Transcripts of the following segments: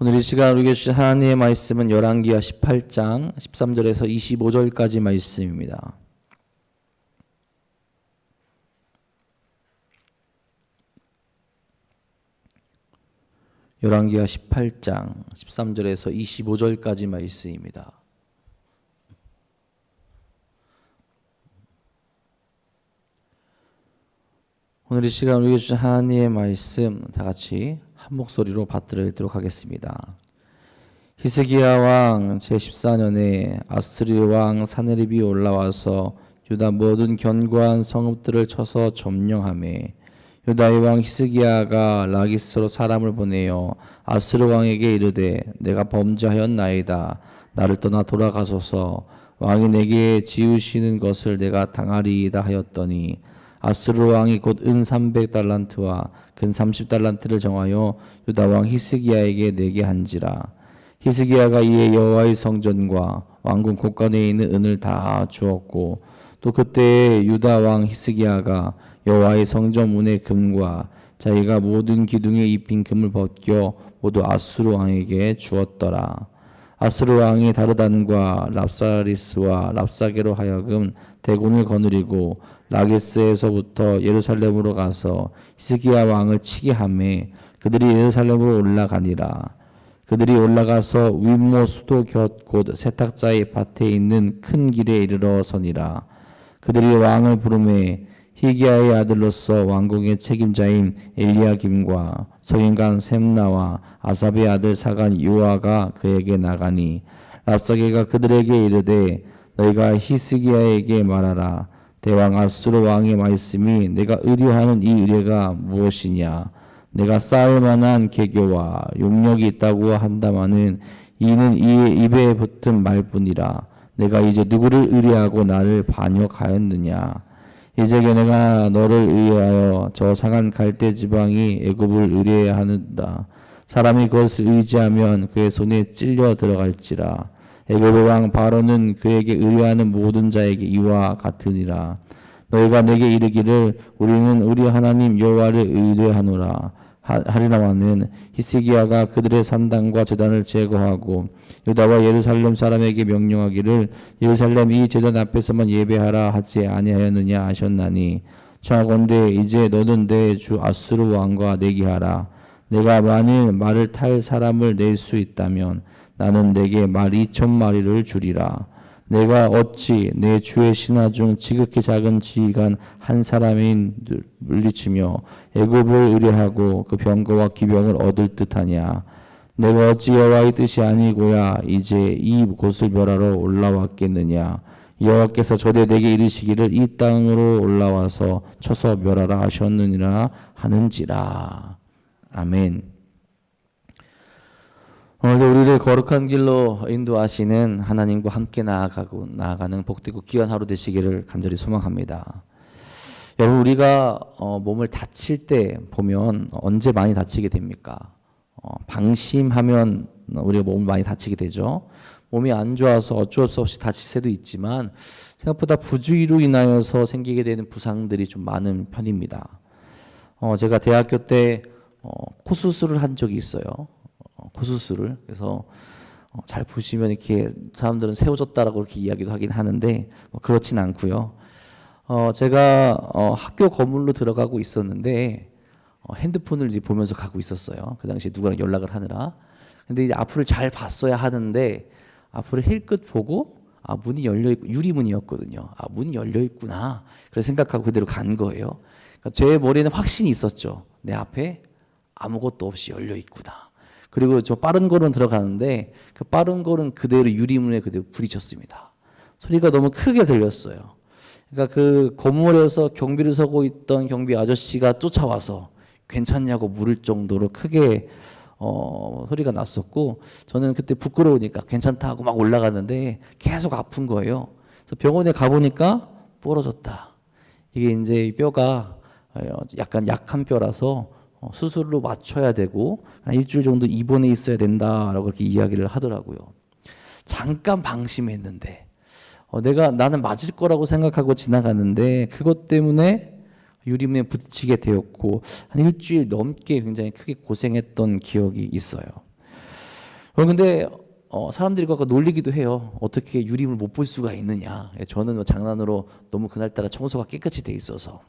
오늘 이 시간 우리에게 주신 하나님의 말씀은 열왕기하 18장 13절에서 25절까지 말씀입니다. 열왕기하 18장 13절에서 25절까지 말씀입니다. 오늘 이 시간 우리에게 주신 하나님의 말씀 다 같이 한 목소리로 받들어 읽도록 하겠습니다. 히스기야 왕 제14년에 아수르 왕 사느립이 올라와서 유다 모든 견고한 성읍들을 쳐서 점령하매 유다의 왕 히스기야가 라기스로 사람을 보내어 아수르 왕에게 이르되 내가 범죄하였나이다. 나를 떠나 돌아가소서. 왕이 내게 지으시는 것을 내가 당하리이다 하였더니 아수르 왕이 곧 은 300달란트와 근 30달란트를 정하여 유다 왕 히스기야에게 내게 한지라. 히스기야가 이에 여호와의 성전과 왕궁 곳간에 있는 은을 다 주었고 또 그때에 유다 왕 히스기야가 여호와의 성전 문의 금과 자기가 모든 기둥에 입힌 금을 벗겨 모두 아수르 왕에게 주었더라. 아수르 왕이 다르단과 랍사리스와 랍사게로 하여금 대군을 거느리고 라기스에서부터 예루살렘으로 가서 히스기야 왕을 치게 하매 그들이 예루살렘으로 올라가니라. 그들이 올라가서 윗모 수도 곁 곧 세탁자의 밭에 있는 큰 길에 이르러 서니라. 그들이 왕을 부르매 히기야의 아들로서 왕궁의 책임자인 엘리야김과 서인관 셈나와 아삽의 아들 사간 요아가 그에게 나가니 랍사게가 그들에게 이르되 너희가 히스기야에게 말하라. 대왕 아수르 왕의 말씀이 내가 의뢰하는 이 의뢰가 무엇이냐. 내가 쌓을 만한 계교와 용력이 있다고 한다마는 이는 이의 입에 붙은 말뿐이라. 내가 이제 누구를 의뢰하고 나를 반역하였느냐. 이제 내가 너를 의뢰하여 저 상한 갈대 지방이 애굽을 의뢰하는다. 사람이 그것을 의지하면 그의 손에 찔려 들어갈지라. 애굽의 왕 바로는 그에게 의뢰하는 모든 자에게 이와 같으니라. 너희가 내게 이르기를 우리는 우리 하나님 여호와를 의뢰하노라 하리라마는 히스기야가 그들의 산당과 제단을 제거하고 유다와 예루살렘 사람에게 명령하기를 예루살렘 이 제단 앞에서만 예배하라 하지 아니하였느냐 하셨나니 청하건대 이제 너는 내 주 아수르 왕과 내기하라. 내가 만일 말을 탈 사람을 낼 수 있다면 나는 내게 말 2,000마리를 주리라. 내가 어찌 내 주의 신하 중 지극히 작은 지휘관 한 사람인 물리치며 애굽을 의뢰하고 그 병거와 기병을 얻을 듯하냐. 내가 어찌 여호와의 뜻이 아니고야 이제 이 곳을 멸하러 올라왔겠느냐. 여호와께서 저대 내게 이르시기를 이 땅으로 올라와서 쳐서 멸하라 하셨느니라 하는지라. 아멘. 오늘도 우리를 거룩한 길로 인도하시는 하나님과 함께 나아가는 복되고 귀한 하루 되시기를 간절히 소망합니다. 여러분, 우리가 몸을 다칠 때 보면 언제 많이 다치게 됩니까? 방심하면 우리가 몸을 많이 다치게 되죠. 몸이 안 좋아서 어쩔 수 없이 다칠 새도 있지만 생각보다 부주의로 인하여서 생기게 되는 부상들이 좀 많은 편입니다. 제가 대학교 때 코 수술을 한 적이 있어요. 코 수술을. 그래서 잘 보시면 이렇게 사람들은 세워졌다라고 그렇게 이야기도 하긴 하는데 그렇진 않고요. 제가 학교 건물로 들어가고 있었는데 핸드폰을 이제 보면서 가고 있었어요. 그 당시에 누구랑 연락을 하느라. 근데 이제 앞을 잘 봤어야 하는데 앞을 힐끗 보고 문이 열려 있고 유리문이었거든요. 문이 열려 있구나. 그래서 생각하고 그대로 간 거예요. 그러니까 제 머리에는 확신이 있었죠. 내 앞에 아무것도 없이 열려 있구나. 그리고 저 빠른 걸음 들어가는데 그 빠른 걸음 그대로 유리문에 그대로 부딪혔습니다. 소리가 너무 크게 들렸어요. 그러니까 그 건물에서 경비를 서고 있던 경비 아저씨가 쫓아와서 괜찮냐고 물을 정도로 크게 소리가 났었고 저는 그때 부끄러우니까 괜찮다고 막 올라갔는데 계속 아픈 거예요. 그래서 병원에 가보니까 부러졌다. 이게 이제 뼈가 약간 약한 뼈라서 수술로 맞춰야 되고 한 일주일 정도 입원해 있어야 된다라고 그렇게 이야기를 하더라고요. 잠깐 방심했는데 나는 맞을 거라고 생각하고 지나갔는데 그것 때문에 유리문에 부딪히게 되었고 한 일주일 넘게 굉장히 크게 고생했던 기억이 있어요. 근데 사람들이 그거 놀리기도 해요. 어떻게 유림을 못 볼 수가 있느냐. 저는 장난으로 너무 그날따라 청소가 깨끗이 돼 있어서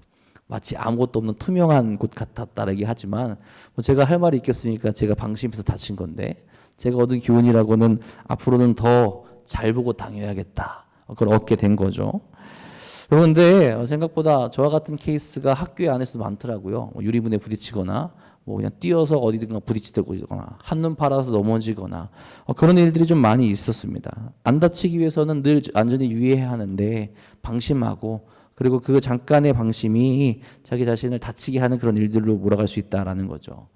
마치 아무것도 없는 투명한 곳 같았다 얘기하지만 제가 할 말이 있겠습니까? 제가 방심해서 다친 건데 제가 얻은 교훈이라고는 앞으로는 더 잘 보고 다녀야겠다. 그걸 얻게 된 거죠. 그런데 생각보다 저와 같은 케이스가 학교 안에서도 많더라고요. 유리문에 부딪히거나 그냥 뛰어서 어디든가 부딪히거나 한눈 팔아서 넘어지거나 그런 일들이 좀 많이 있었습니다. 안 다치기 위해서는 늘 안전에 유의해야 하는데 방심하고 그리고 그 잠깐의 방심이 자기 자신을 다치게 하는 그런 일들로 몰아갈 수 있다라는 거죠.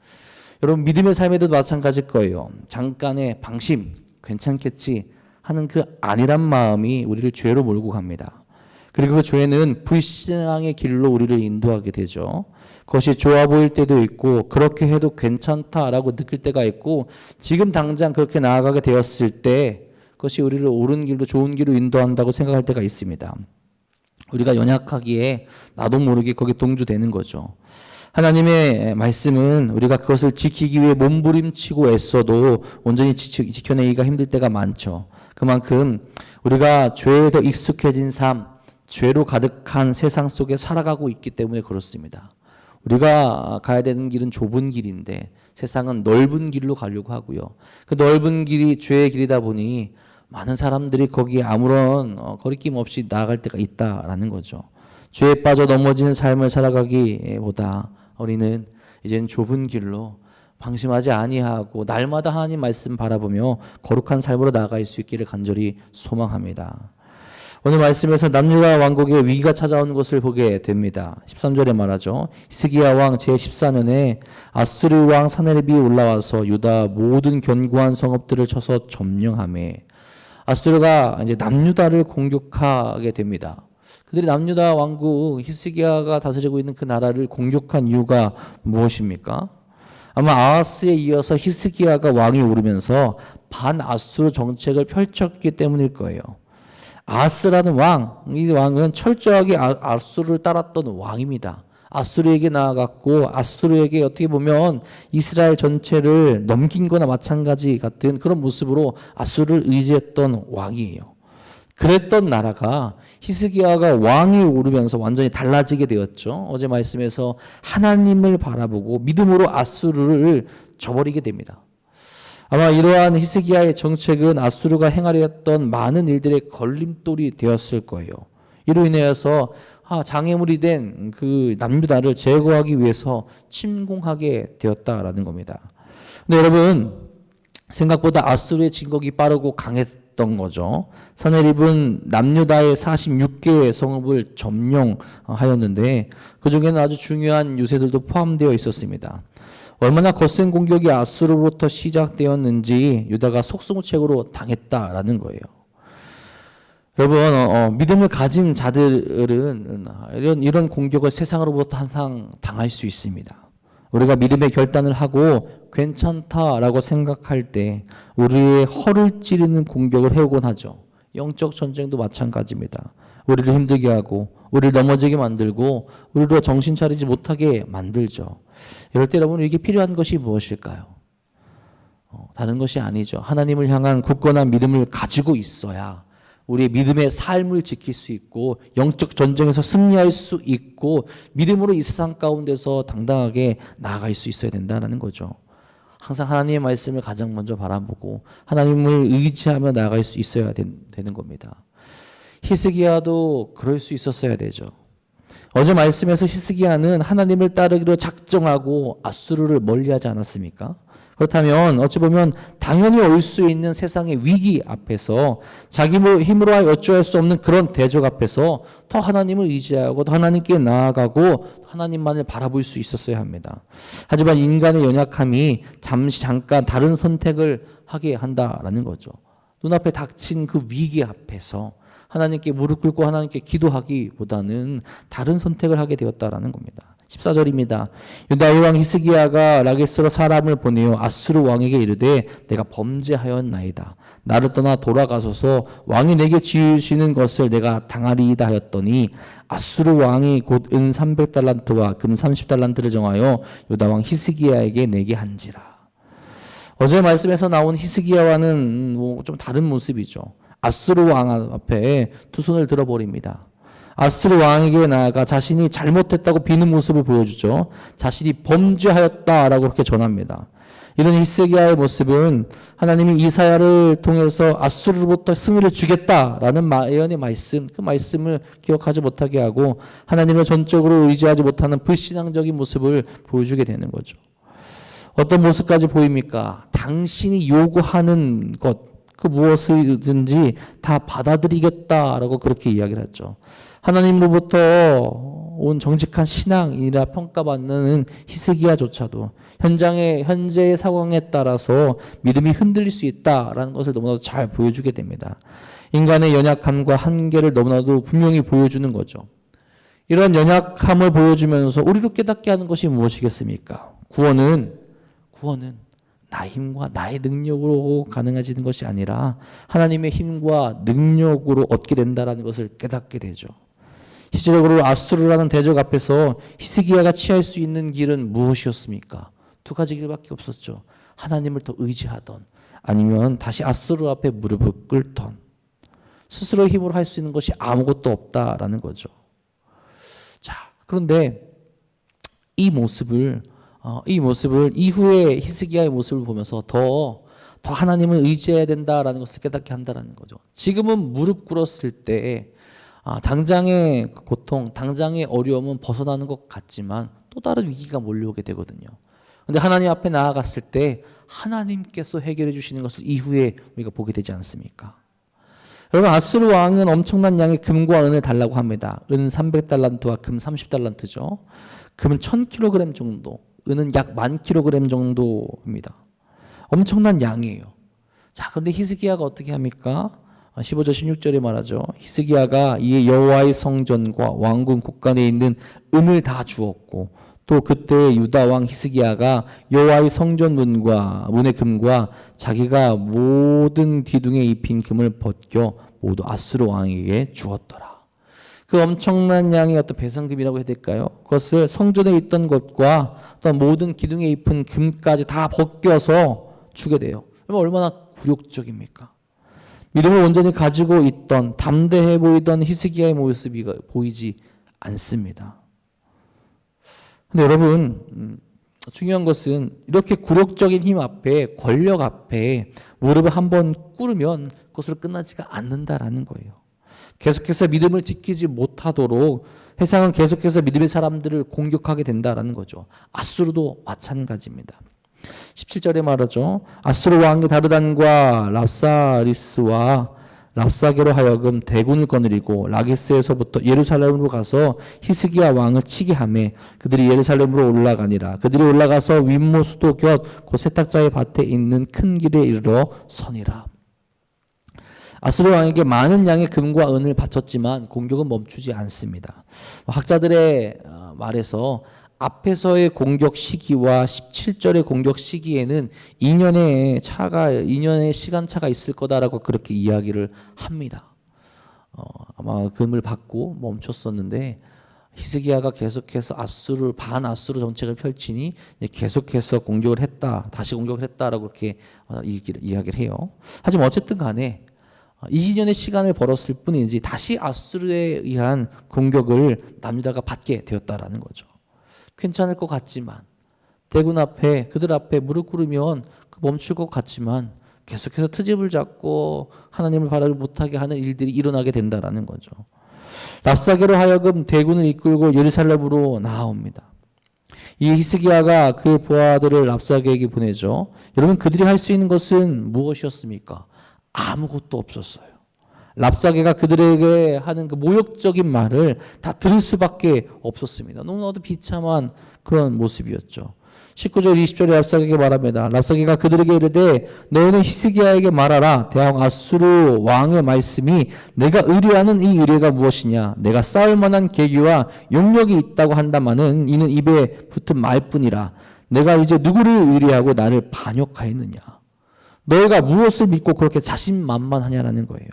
여러분 믿음의 삶에도 마찬가지일 거예요. 잠깐의 방심 괜찮겠지 하는 그 안일한 마음이 우리를 죄로 몰고 갑니다. 그리고 그 죄는 불신앙의 길로 우리를 인도하게 되죠. 그것이 좋아 보일 때도 있고 그렇게 해도 괜찮다라고 느낄 때가 있고 지금 당장 그렇게 나아가게 되었을 때 그것이 우리를 옳은 길로 좋은 길로 인도한다고 생각할 때가 있습니다. 우리가 연약하기에 나도 모르게 거기에 동조되는 거죠. 하나님의 말씀은 우리가 그것을 지키기 위해 몸부림치고 애써도 온전히 지켜내기가 힘들 때가 많죠. 그만큼 우리가 죄에 더 익숙해진 삶, 죄로 가득한 세상 속에 살아가고 있기 때문에 그렇습니다. 우리가 가야 되는 길은 좁은 길인데 세상은 넓은 길로 가려고 하고요. 그 넓은 길이 죄의 길이다 보니 많은 사람들이 거기에 아무런 거리낌 없이 나아갈 때가 있다라는 거죠. 죄에 빠져 넘어지는 삶을 살아가기보다 우리는 이제는 좁은 길로 방심하지 아니하고 날마다 하나님 말씀 바라보며 거룩한 삶으로 나아갈 수 있기를 간절히 소망합니다. 오늘 말씀에서 남유다 왕국의 위기가 찾아오는 것을 보게 됩니다. 13절에 말하죠. 히스기야 왕 제14년에 아수르 왕 사네립이 올라와서 유다 모든 견고한 성읍들을 쳐서 점령하매 아수르가 이제 남유다를 공격하게 됩니다. 그들이 남유다 왕국 히스기야가 다스리고 있는 그 나라를 공격한 이유가 무엇입니까? 아마 아하스에 이어서 히스기야가 왕이 오르면서 반아수르 정책을 펼쳤기 때문일 거예요. 아하스라는 왕, 이 왕은 철저하게 아수르를 따랐던 왕입니다. 아수르에게 나아갔고 아수르에게 어떻게 보면 이스라엘 전체를 넘긴 거나 마찬가지 같은 그런 모습으로 아수르를 의지했던 왕이에요. 그랬던 나라가 히스기야가 왕이 오르면서 완전히 달라지게 되었죠. 어제 말씀에서 하나님을 바라보고 믿음으로 아수르를 저버리게 됩니다. 아마 이러한 히스기야의 정책은 아수르가 행하려 했던 많은 일들의 걸림돌이 되었을 거예요. 이로 인해서 장애물이 된 그 남유다를 제거하기 위해서 침공하게 되었다라는 겁니다. 근데 여러분 생각보다 아수르의 진격이 빠르고 강했던 거죠. 사네립은 남유다의 46개의 성읍을 점령하였는데 그 중에는 아주 중요한 요새들도 포함되어 있었습니다. 얼마나 거센 공격이 아수르로부터 시작되었는지 유다가 속수무책으로 당했다라는 거예요. 여러분 믿음을 가진 자들은 이런 공격을 세상으로부터 항상 당할 수 있습니다. 우리가 믿음의 결단을 하고 괜찮다라고 생각할 때 우리의 허를 찌르는 공격을 해오곤 하죠. 영적 전쟁도 마찬가지입니다. 우리를 힘들게 하고 우리를 넘어지게 만들고 우리로 정신 차리지 못하게 만들죠. 이럴 때 여러분 이게 필요한 것이 무엇일까요? 다른 것이 아니죠. 하나님을 향한 굳건한 믿음을 가지고 있어야 우리의 믿음의 삶을 지킬 수 있고 영적 전쟁에서 승리할 수 있고 믿음으로 이 세상 가운데서 당당하게 나아갈 수 있어야 된다는 거죠. 항상 하나님의 말씀을 가장 먼저 바라보고 하나님을 의지하며 나아갈 수 있어야 되는 겁니다. 히스기야도 그럴 수 있었어야 되죠. 어제 말씀에서 히스기야는 하나님을 따르기로 작정하고 아수르를 멀리하지 않았습니까? 그렇다면 어찌 보면 당연히 올 수 있는 세상의 위기 앞에서 자기 힘으로 어찌할 수 없는 그런 대적 앞에서 더 하나님을 의지하고 더 하나님께 나아가고 하나님만을 바라볼 수 있었어야 합니다. 하지만 인간의 연약함이 잠깐 다른 선택을 하게 한다라는 거죠. 눈앞에 닥친 그 위기 앞에서 하나님께 무릎 꿇고 하나님께 기도하기보다는 다른 선택을 하게 되었다라는 겁니다. 14절입니다. 유다의 왕 히스기야가 라게스로 사람을 보내어 아수르 왕에게 이르되 내가 범죄하였나이다. 나를 떠나 돌아가소서 왕이 내게 지으시는 것을 내가 당하리이다 하였더니 아수르 왕이 곧 은 300달란트와 금 30달란트를 정하여 유다 왕 히스기야에게 내게 한지라. 어제 말씀에서 나온 히스기야와는 좀 다른 모습이죠. 아수르 왕 앞에 두 손을 들어버립니다. 아수르 왕에게 나아가 자신이 잘못했다고 비는 모습을 보여주죠. 자신이 범죄하였다라고 그렇게 전합니다. 이런 히스기야의 모습은 하나님이 이사야를 통해서 아수르로부터 승리를 주겠다라는 예언의 말씀, 그 말씀을 기억하지 못하게 하고 하나님을 전적으로 의지하지 못하는 불신앙적인 모습을 보여주게 되는 거죠. 어떤 모습까지 보입니까? 당신이 요구하는 것, 그 무엇이든지 다 받아들이겠다라고 그렇게 이야기를 했죠. 하나님으로부터 온 정직한 신앙이라 평가받는 히스기야조차도 현재의 상황에 따라서 믿음이 흔들릴 수 있다라는 것을 너무나도 잘 보여주게 됩니다. 인간의 연약함과 한계를 너무나도 분명히 보여주는 거죠. 이런 연약함을 보여주면서 우리로 깨닫게 하는 것이 무엇이겠습니까? 구원은 나의 힘과 나의 능력으로 가능해지는 것이 아니라 하나님의 힘과 능력으로 얻게 된다는 것을 깨닫게 되죠. 실질적으로 아수르라는 대적 앞에서 히스기야가 취할 수 있는 길은 무엇이었습니까? 두 가지 길밖에 없었죠. 하나님을 더 의지하던, 아니면 다시 아수르 앞에 무릎을 꿇던. 스스로의 힘으로 할 수 있는 것이 아무것도 없다라는 거죠. 자, 그런데 이 모습을 이후에 히스기야의 모습을 보면서 더 하나님을 의지해야 된다라는 것을 깨닫게 한다라는 거죠. 지금은 무릎 꿇었을 때 당장의 고통, 당장의 어려움은 벗어나는 것 같지만 또 다른 위기가 몰려오게 되거든요. 그런데 하나님 앞에 나아갔을 때 하나님께서 해결해 주시는 것을 이후에 우리가 보게 되지 않습니까? 여러분, 아수르 왕은 엄청난 양의 금과 은을 달라고 합니다. 은 300달란트와 금 30달란트죠. 금은 1000kg 정도, 은은 약 10,000kg 정도입니다. 엄청난 양이에요. 자, 그런데 히스기야가 어떻게 합니까? 15절 16절에 말하죠. 히스기야가 이에 여호와의 성전과 왕궁 곳간에 있는 은을 다 주었고, 또 그때 유다 왕 히스기야가 여호와의 성전 문의 금과 자기가 모든 기둥에 입힌 금을 벗겨 모두 아수르 왕에게 주었더라. 그 엄청난 양의 어떤 배상금이라고 해야 될까요? 그것을 성전에 있던 것과 또 모든 기둥에 입힌 금까지 다 벗겨서 주게 돼요. 얼마나 굴욕적입니까? 믿음을 온전히 가지고 있던, 담대해 보이던 히스기야의 모습이 보이지 않습니다. 근데 여러분, 중요한 것은 이렇게 굴욕적인 힘 앞에, 권력 앞에 무릎을 한번 꿇으면 그것으로 끝나지가 않는다라는 거예요. 계속해서 믿음을 지키지 못하도록 세상은 계속해서 믿음의 사람들을 공격하게 된다라는 거죠. 아수르도 마찬가지입니다. 17절에 말하죠. 아수르 왕이 다르단과 랍사리스와 랍사게로 하여금 대군을 거느리고 라기스에서부터 예루살렘으로 가서 히스기야 왕을 치게 하매 그들이 예루살렘으로 올라가니라. 그들이 올라가서 윗모 수도 곁 그 세탁자의 밭에 있는 큰 길에 이르러 서니라. 아수르 왕에게 많은 양의 금과 은을 바쳤지만 공격은 멈추지 않습니다. 학자들의 말에서 앞에서의 공격 시기와 17절의 공격 시기에는 2년의 시간차가 있을 거다라고 그렇게 이야기를 합니다. 아마 금을 받고 멈췄었는데 히스기야가 계속해서 반아수르 정책을 펼치니 계속해서 공격을 했다, 다시 공격을 했다라고 그렇게 이야기를 해요. 하지만 어쨌든 간에 20년의 시간을 벌었을 뿐이지 다시 아수르에 의한 공격을 남유다가 받게 되었다라는 거죠. 괜찮을 것 같지만 대군 앞에, 그들 앞에 무릎 꿇으면 멈출 것 같지만 계속해서 트집을 잡고 하나님을 바라지 못하게 하는 일들이 일어나게 된다라는 거죠. 랍사게로 하여금 대군을 이끌고 예루살렘으로 나아옵니다. 이 히스기야가 그 부하들을 랍사게에게 보내죠. 여러분, 그들이 할 수 있는 것은 무엇이었습니까? 아무것도 없었어요. 랍사게가 그들에게 하는 그 모욕적인 말을 다 들을 수밖에 없었습니다. 너무나도 비참한 그런 모습이었죠. 19절 20절에 랍사게에게 말합니다. 랍사게가 그들에게 이르되 너희는 히스기야에게 말하라. 대왕 아수르 왕의 말씀이 내가 의뢰하는 이 의뢰가 무엇이냐. 내가 싸울 만한 계기와 용력이 있다고 한다마는 이는 입에 붙은 말뿐이라. 내가 이제 누구를 의뢰하고 나를 반역하였느냐. 너희가 무엇을 믿고 그렇게 자신만만하냐라는 거예요.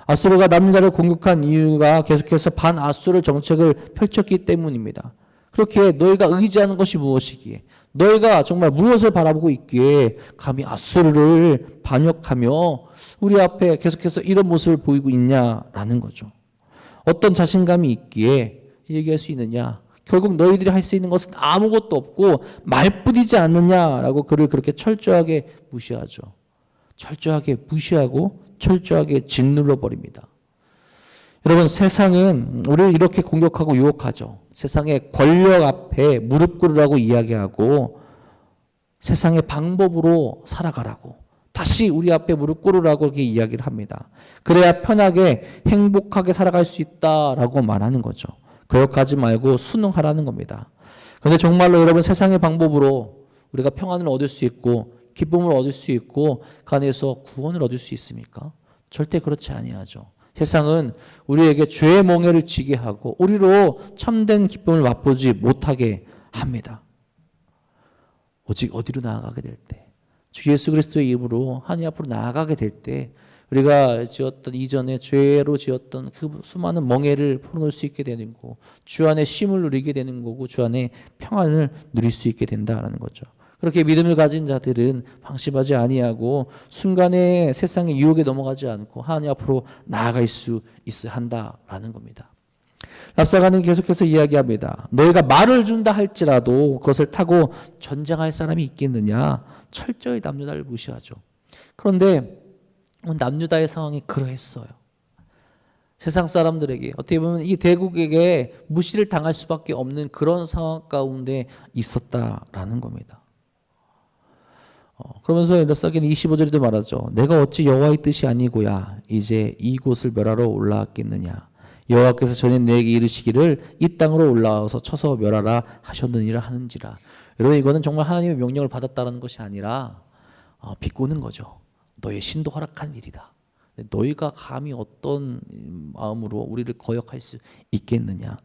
아수르가 남유다를 공격한 이유가 계속해서 반아수르 정책을 펼쳤기 때문입니다. 그렇게 너희가 의지하는 것이 무엇이기에, 너희가 정말 무엇을 바라보고 있기에 감히 앗수르를 반역하며 우리 앞에 계속해서 이런 모습을 보이고 있냐라는 거죠. 어떤 자신감이 있기에 얘기할 수 있느냐. 결국 너희들이 할 수 있는 것은 아무것도 없고 말뿐이지 않느냐라고 그를 그렇게 철저하게 무시하죠. 철저하게 무시하고 철저하게 짓눌러 버립니다. 여러분, 세상은 우리를 이렇게 공격하고 유혹하죠. 세상의 권력 앞에 무릎 꿇으라고 이야기하고 세상의 방법으로 살아가라고, 다시 우리 앞에 무릎 꿇으라고 이렇게 이야기를 합니다. 그래야 편하게 행복하게 살아갈 수 있다라고 말하는 거죠. 거역하지 말고 순응하라는 겁니다. 그런데 정말로 여러분, 세상의 방법으로 우리가 평안을 얻을 수 있고 기쁨을 얻을 수 있고 그 안에서 구원을 얻을 수 있습니까? 절대 그렇지 아니하죠. 세상은 우리에게 죄의 멍에를 지게 하고 우리로 참된 기쁨을 맛보지 못하게 합니다. 오직 어디로 나아가게 될 때, 주 예수 그리스도의 이름으로 하나님 앞으로 나아가게 될 때 우리가 지었던 이전에 죄로 지었던 그 수많은 멍에를 풀어놓을 수 있게 되는 거고, 주 안에 쉼을 누리게 되는 거고, 주 안에 평안을 누릴 수 있게 된다라는 거죠. 그렇게 믿음을 가진 자들은 방심하지 아니하고 순간에 세상의 유혹에 넘어가지 않고 하나님 앞으로 나아갈 수 있어야 한다라는 겁니다. 랍사가는 계속해서 이야기합니다. 너희가 말을 준다 할지라도 그것을 타고 전쟁할 사람이 있겠느냐. 철저히 남유다를 무시하죠. 그런데 남유다의 상황이 그러했어요. 세상 사람들에게 어떻게 보면 이 대국에게 무시를 당할 수밖에 없는 그런 상황 가운데 있었다라는 겁니다. 그러면서 랍사기는 25절에도 말하죠. 내가 어찌 여호와의 뜻이 아니고야 이제 이곳을 멸하러 올라왔겠느냐. 여호와께서 전에 내게 이르시기를 이 땅으로 올라와서 쳐서 멸하라 하셨느니라 하는지라. 여러분, 이거는 정말 하나님의 명령을 받았다는 것이 아니라 비꼬는 거죠. 너의 신도 허락한 일이다. 너희가 감히 어떤 마음으로 우리를 거역할 수 있겠느냐.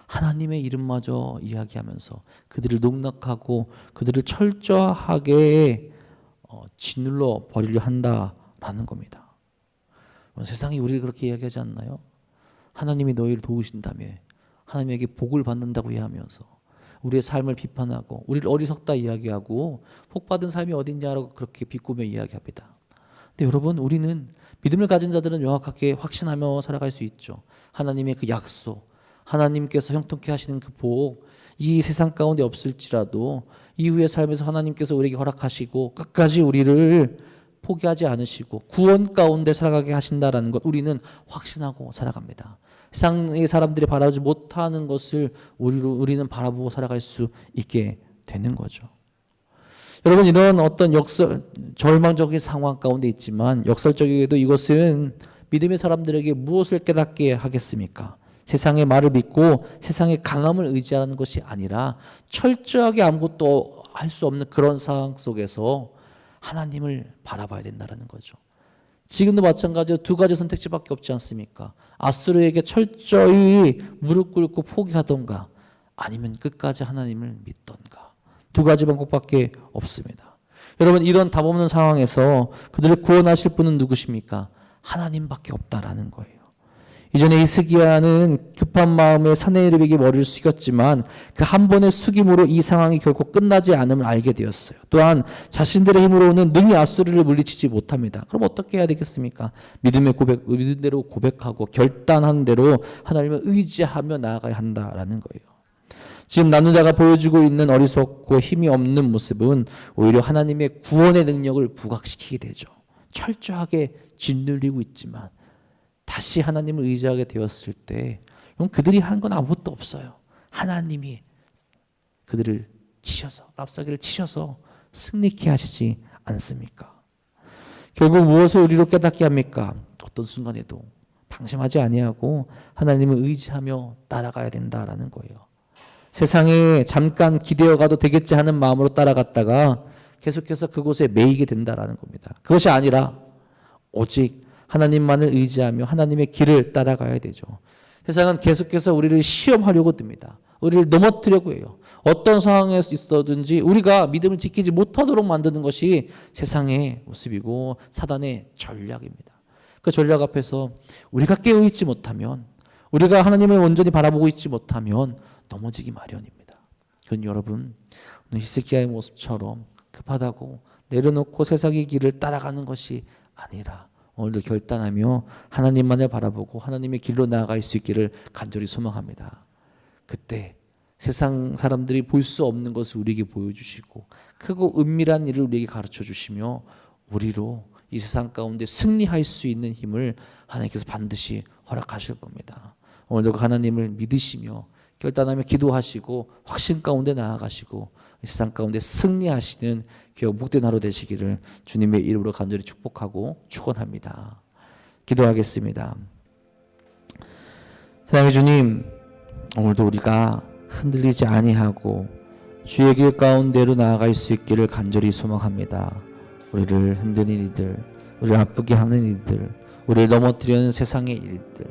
하나님의 이름마저 이야기하면서 그들을 농락하고 그들을 철저하게 짓눌러 버리려 한다라는 겁니다. 세상이 우리를 그렇게 이야기하지 않나요? 하나님이 너희를 도우신다며, 하나님에게 복을 받는다고 이야기하면서 우리의 삶을 비판하고 우리를 어리석다 이야기하고 복받은 삶이 어딨냐라고 그렇게 비꼬며 이야기합니다. 근데 여러분, 우리는 믿음을 가진 자들은 명확하게 확신하며 살아갈 수 있죠. 하나님의 그 약속, 하나님께서 형통케 하시는 그 복, 이 세상 가운데 없을지라도 이후의 삶에서 하나님께서 우리에게 허락하시고 끝까지 우리를 포기하지 않으시고 구원 가운데 살아가게 하신다라는 것, 우리는 확신하고 살아갑니다. 세상의 사람들이 바라보지 못하는 것을 우리는 바라보고 살아갈 수 있게 되는 거죠. 여러분, 이런 어떤 절망적인 상황 가운데 있지만 역설적이게도 이것은 믿음의 사람들에게 무엇을 깨닫게 하겠습니까? 세상의 말을 믿고 세상의 강함을 의지하는 것이 아니라 철저하게 아무것도 할 수 없는 그런 상황 속에서 하나님을 바라봐야 된다는 거죠. 지금도 마찬가지로 두 가지 선택지밖에 없지 않습니까? 앗수르에게 철저히 무릎 꿇고 포기하던가 아니면 끝까지 하나님을 믿던가, 두 가지 방법밖에 없습니다. 여러분, 이런 답 없는 상황에서 그들을 구원하실 분은 누구십니까? 하나님밖에 없다라는 거예요. 이전에 히스기야는 급한 마음에 사네립에게 머리를 숙였지만 그 한 번의 숙임으로 이 상황이 결코 끝나지 않음을 알게 되었어요. 또한 자신들의 힘으로는 능히 앗수르를 물리치지 못합니다. 그럼 어떻게 해야 되겠습니까? 믿은 대로 고백하고 결단한 대로 하나님을 의지하며 나아가야 한다라는 거예요. 지금 남유다가 보여주고 있는 어리석고 힘이 없는 모습은 오히려 하나님의 구원의 능력을 부각시키게 되죠. 철저하게 짓눌리고 있지만 다시 하나님을 의지하게 되었을 때 그들이 한 건 아무것도 없어요. 하나님이 그들을 치셔서, 랍사기를 치셔서 승리케 하시지 않습니까? 결국 무엇을 우리로 깨닫게 합니까? 어떤 순간에도 방심하지 아니하고 하나님을 의지하며 따라가야 된다라는 거예요. 세상에 잠깐 기대어 가도 되겠지 하는 마음으로 따라갔다가 계속해서 그곳에 매이게 된다라는 겁니다. 그것이 아니라 오직 하나님만을 의지하며 하나님의 길을 따라가야 되죠. 세상은 계속해서 우리를 시험하려고 듭니다. 우리를 넘어뜨려고 해요. 어떤 상황에 있어든지 우리가 믿음을 지키지 못하도록 만드는 것이 세상의 모습이고 사단의 전략입니다. 그 전략 앞에서 우리가 깨어있지 못하면, 우리가 하나님을 온전히 바라보고 있지 못하면 넘어지기 마련입니다. 그건 여러분 오늘 히스기야의 모습처럼 급하다고 내려놓고 세상의 길을 따라가는 것이 아니라 오늘도 결단하며 하나님만을 바라보고 하나님의 길로 나아갈 수 있기를 간절히 소망합니다. 그때 세상 사람들이 볼 수 없는 것을 우리에게 보여주시고 크고 은밀한 일을 우리에게 가르쳐 주시며 우리로 이 세상 가운데 승리할 수 있는 힘을 하나님께서 반드시 허락하실 겁니다. 오늘도 하나님을 믿으시며 결단하며 기도하시고 확신 가운데 나아가시고 이 세상 가운데 승리하시는 귀하고 복된 하루 되시기를 주님의 이름으로 간절히 축복하고 축원합니다. 기도하겠습니다. 사랑의 주님, 오늘도 우리가 흔들리지 아니하고 주의 길 가운데로 나아갈 수 있기를 간절히 소망합니다. 우리를 흔드는 이들, 우리를 아프게 하는 일들, 우리를 넘어뜨리는 세상의 일들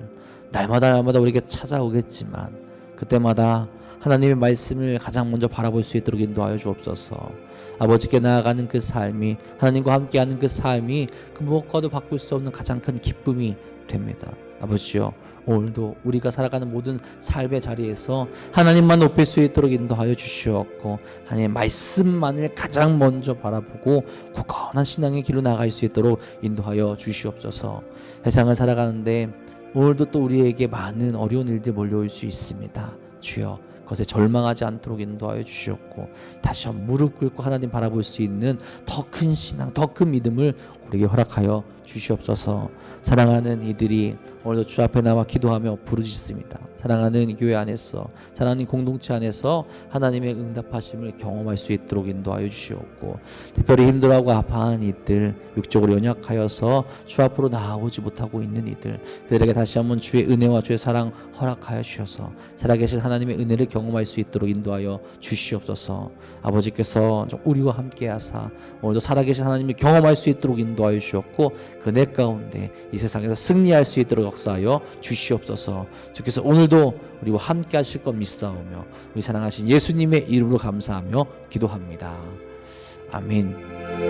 날마다 우리에게 찾아오겠지만 그때마다 하나님의 말씀을 가장 먼저 바라볼 수 있도록 인도하여 주옵소서. 아버지께 나아가는 그 삶이, 하나님과 함께하는 그 삶이 그 무엇과도 바꿀 수 없는 가장 큰 기쁨이 됩니다. 아버지요, 오늘도 우리가 살아가는 모든 삶의 자리에서 하나님만 높일 수 있도록 인도하여 주시옵고 하나님의 말씀만을 가장 먼저 바라보고 굳건한 신앙의 길로 나아갈 수 있도록 인도하여 주시옵소서. 세상을 살아가는데 오늘도 또 우리에게 많은 어려운 일들 몰려올 수 있습니다. 주여, 그것에 절망하지 않도록 인도하여 주시옵고 다시 한번 무릎 꿇고 하나님 바라볼 수 있는 더 큰 신앙, 더 큰 믿음을 우리에게 허락하여 주시옵소서. 사랑하는 이들이 오늘도 주 앞에 나와 기도하며 부르짖습니다. 사랑하는 교회 안에서, 사랑하는 공동체 안에서 하나님의 응답하심을 경험할 수 있도록 인도하여 주시옵고 특별히 힘들어하고 아파하는 이들, 육적으로 연약하여서 주 앞으로 나아오지 못하고 있는 이들, 그들에게 다시 한번 주의 은혜와 주의 사랑 허락하여 주셔서 살아계신 하나님의 은혜를 경험할 수 있도록 인도하여 주시옵소서. 아버지께서 우리와 함께 하사 오늘도 살아계신 하나님을 경험할 수 있도록 인도하여 주셨고 그 내 가운데 이 세상에서 승리할 수 있도록 역사하여 주시옵소서. 주께서 오늘도 우리와 함께 하실 것 믿사오며 우리 사랑하신 예수님의 이름으로 감사하며 기도합니다. 아멘.